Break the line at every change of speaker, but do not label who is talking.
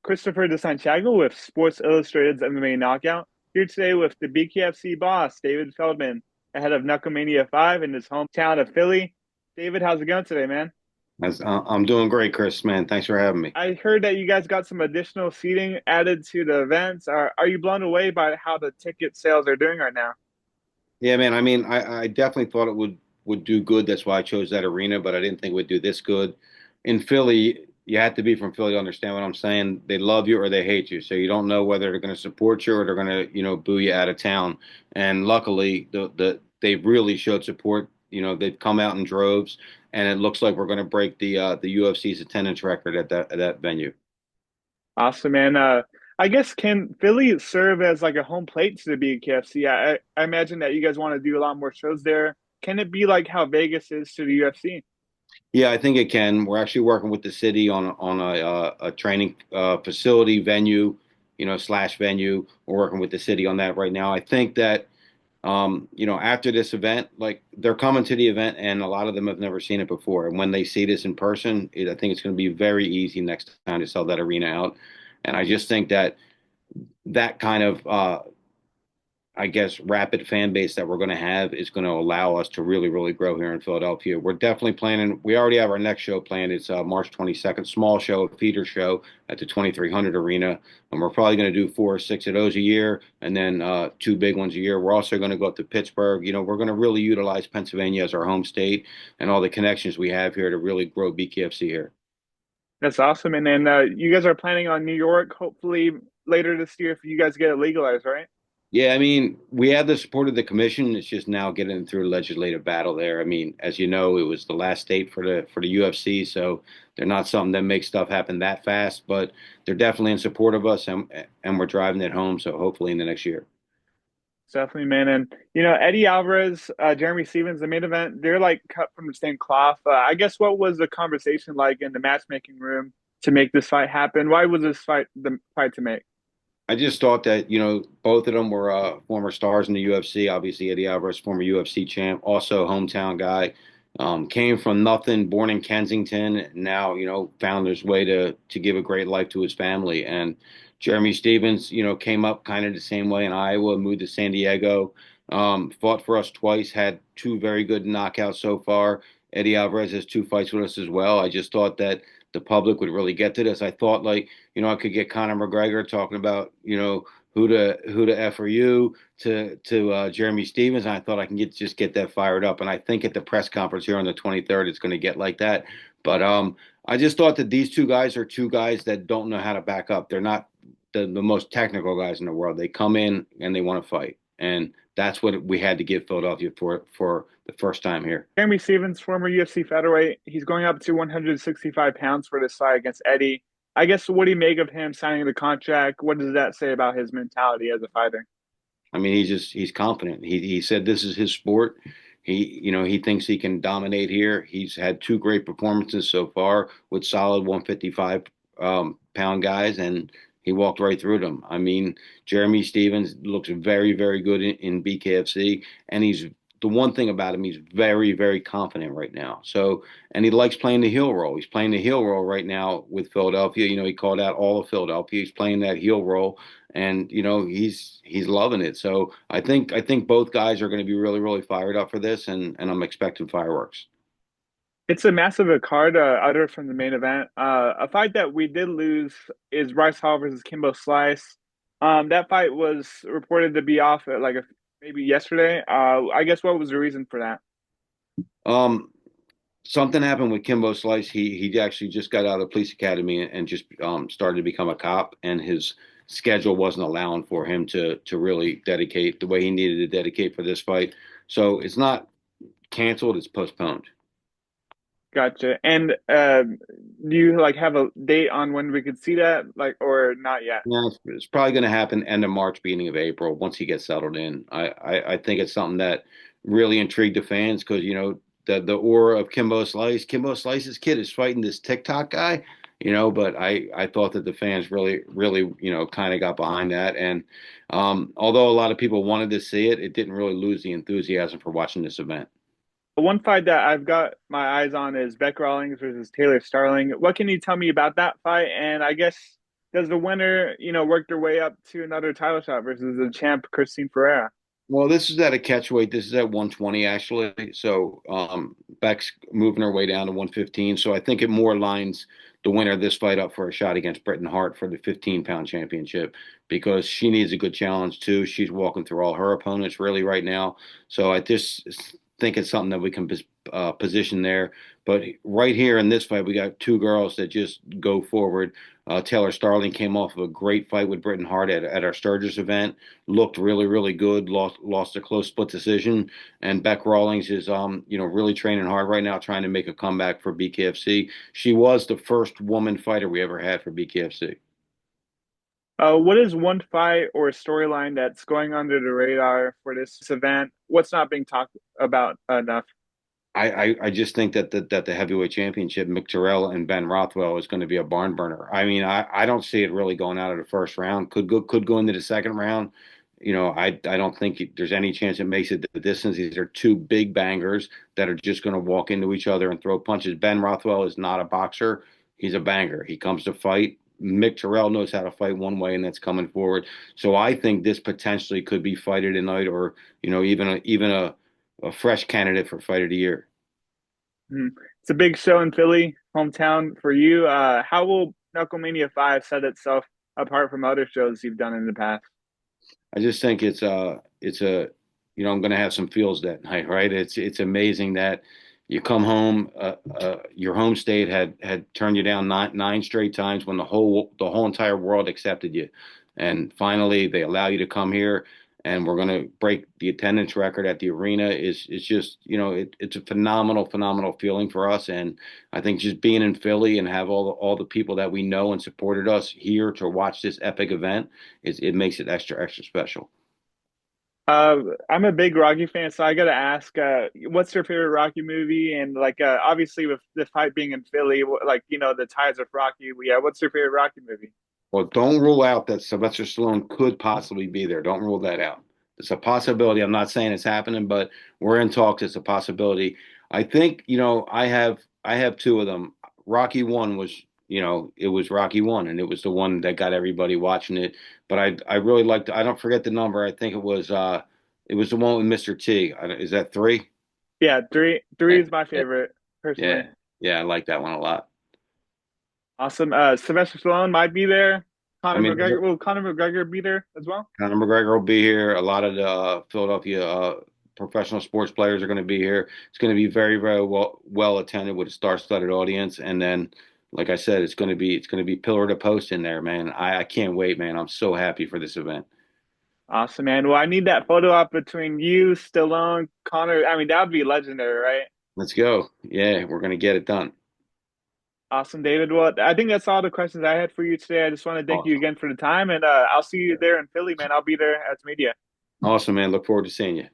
Christopher DeSantiago with Sports Illustrated's MMA Knockout. Here today with the BKFC boss, David Feldman, ahead of Knuckle Mania 5 in his hometown of Philly. David, how's it going today, man?
I'm doing great, Chris, man. Thanks for having me.
I heard that you guys got some additional seating added to the events. Are you blown away by how the ticket sales are doing right now?
Yeah, man. I mean, I definitely thought it would do good. That's why I chose that arena, but I didn't think it would do this good. In Philly, you have to be from Philly to understand what I'm saying. They love you or they hate you, so you don't know whether they're going to support you or they're going to, boo you out of town. And luckily, they really showed support. They've come out in droves, and it looks like we're going to break the UFC's attendance record at that venue.
Awesome, man. I guess can Philly serve as like a home plate to the BKFC? I imagine that you guys want to do a lot more shows there. Can it be like how Vegas is to the UFC?
Yeah, I think it can. We're actually working with the city on a training facility venue, slash venue. We're working with the city on that right now. I think that after this event, like they're coming to the event, and a lot of them have never seen it before. And when they see this in person, I think it's going to be very easy next time to sell that arena out. And I just think that that kind of I guess, rapid fan base that we're going to have is going to allow us to really, really grow here in Philadelphia. We're definitely planning. We already have our next show planned. It's March 22nd, small show, a feeder show at the 2300 Arena, and we're probably going to do 4 or 6 of those a year, and then two big ones a year. We're also going to go up to Pittsburgh. We're going to really utilize Pennsylvania as our home state and all the connections we have here to really grow BKFC here.
That's awesome. And then you guys are planning on New York, hopefully later this year if you guys get it legalized, right?
Yeah, I mean, we have the support of the commission. It's just now getting through a legislative battle there. I mean, as you know, it was the last state for the UFC, so they're not something that makes stuff happen that fast, but they're definitely in support of us, and we're driving it home. So hopefully in the next year.
Definitely, man. And Eddie Alvarez, Jeremy Stevens, the main event, they're like cut from the same cloth. I guess what was the conversation like in the matchmaking room to make this fight happen? Why was this fight the fight to make?
I just thought that, both of them were former stars in the UFC. Obviously, Eddie Alvarez, former UFC champ, also hometown guy. Came from nothing, born in Kensington, now, found his way to give a great life to his family. And Jeremy Stevens, came up kind of the same way in Iowa, moved to San Diego, fought for us twice, had two very good knockouts so far. Eddie Alvarez has two fights with us as well. I just thought that the public would really get to this. I thought like, I could get Conor McGregor talking about, who the F are you to Jeremy Stevens. And I thought I can just get that fired up. And I think at the press conference here on the 23rd, it's going to get like that. But I just thought that these two guys are two guys that don't know how to back up. They're not the most technical guys in the world. They come in and they want to fight. And that's what we had to give Philadelphia for the first time here.
Jeremy Stevens, former UFC featherweight, he's going up to 165 pounds for this fight against Eddie. I guess what do you make of him signing the contract? What does that say about his mentality as a fighter?
I mean, he's confident. He said this is his sport. He thinks he can dominate here. He's had two great performances so far with solid 155 pound guys, and he walked right through them. I mean, Jeremy Stevens looks very, very good in BKFC, and he's the one thing about him, he's very, very confident right now. So, and he likes playing the heel role. He's playing the heel role right now with Philadelphia. He called out all of Philadelphia. He's playing that heel role, and he's loving it. So I think both guys are going to be really, really fired up for this, and I'm expecting fireworks.
It's a massive card uttered from the main event. A fight that we did lose is Bryce Hall versus Kimbo Slice. That fight was reported to be off at maybe yesterday. I guess what was the reason for that?
Um, Something happened with Kimbo Slice. He actually just got out of the police academy and just started to become a cop, and his schedule wasn't allowing for him to really dedicate the way he needed to dedicate for this fight. So it's not canceled; it's postponed.
Gotcha. And do you have a date on when we could see that, or not yet?
Yeah, it's probably going to happen end of March, beginning of April, once he gets settled in. I think it's something that really intrigued the fans because the aura of Kimbo Slice. Kimbo Slice's kid is fighting this TikTok guy, but I thought that the fans really, really, kind of got behind that. And although a lot of people wanted to see it, it didn't really lose the enthusiasm for watching this event.
One fight that I've got my eyes on is Beck Rawlings versus Taylor Starling. What can you tell me about that fight? And I guess does the winner, work their way up to another title shot versus the champ Christine Ferreira?
Well, this is at a catch weight. This is at 120 actually. So Beck's moving her way down to 115. So I think it more lines the winner of this fight up for a shot against Britain Hart for the 15-pound championship because she needs a good challenge too. She's walking through all her opponents really right now. So I just think it's something that we can position there. But right here in this fight, we got two girls that just go forward. Taylor Starling came off of a great fight with Britain Hart at our Sturgis event, looked really, really good. Lost a close split decision. And Beck Rawlings is really training hard right now, trying to make a comeback for BKFC. She was the first woman fighter we ever had for BKFC.
What is one fight or storyline that's going under the radar for this event? What's not being talked about enough?
I just think that the heavyweight championship, Mick Terrill and Ben Rothwell, is going to be a barn burner. I mean, I don't see it really going out of the first round. Could go into the second round. I don't think there's any chance it makes it the distance. These are two big bangers that are just going to walk into each other and throw punches. Ben Rothwell is not a boxer. He's a banger. He comes to fight. Mick Terrill knows how to fight one way, and that's coming forward. So I think this potentially could be fight of the night, or even a fresh candidate for fight of the year.
Mhm. It's a big show in Philly, hometown for you. How will Knuckle Mania 5 set itself apart from other shows you've done in the past?
I just think it's a I'm going to have some feels that night, right? It's amazing that you come home, your home state had turned you down nine straight times when the whole entire world accepted you, and finally they allow you to come here, and we're going to break the attendance record at the arena. Is just it's a phenomenal feeling for us, and I think just being in Philly and have all the people that we know and supported us here to watch this epic event it makes it extra special.
I'm a big Rocky fan, so I gotta ask, what's your favorite Rocky movie? And like, obviously with the fight being in Philly, like the ties of Rocky. Yeah, what's your favorite Rocky movie?
Well, don't rule out that Sylvester Stallone could possibly be there. Don't rule that out. It's a possibility. I'm not saying it's happening, but we're in talks. It's a possibility. I think, I have two of them. Rocky one was, it was Rocky one, and it was the one that got everybody watching it. But I really liked. I don't forget the number. I think it was the one with Mr. T. Is that three?
Yeah, three
Yeah,
is my
yeah,
favorite personally.
yeah, yeah. I like that one a lot.
Awesome. Sylvester Stallone might be there.
I
Conor
mean,
McGregor, will Conor McGregor be there as well?
Conor McGregor will be here. A lot of the Philadelphia professional sports players are going to be here. It's going to be very, very well attended with a star-studded audience. And then, like I said, it's going to be pillar to post in there, man. I can't wait, man. I'm so happy for this event.
Awesome, man. Well, I need that photo op between you, Stallone, Connor. I mean, that would be legendary, right?
Let's go. Yeah, we're going to get it done.
Awesome, David. Well, I think that's all the questions I had for you today. I just want to thank you
Awesome.
again for the time, and I'll see you there in Philly, man. I'll be there at the media.
Awesome, man. Look forward to seeing you.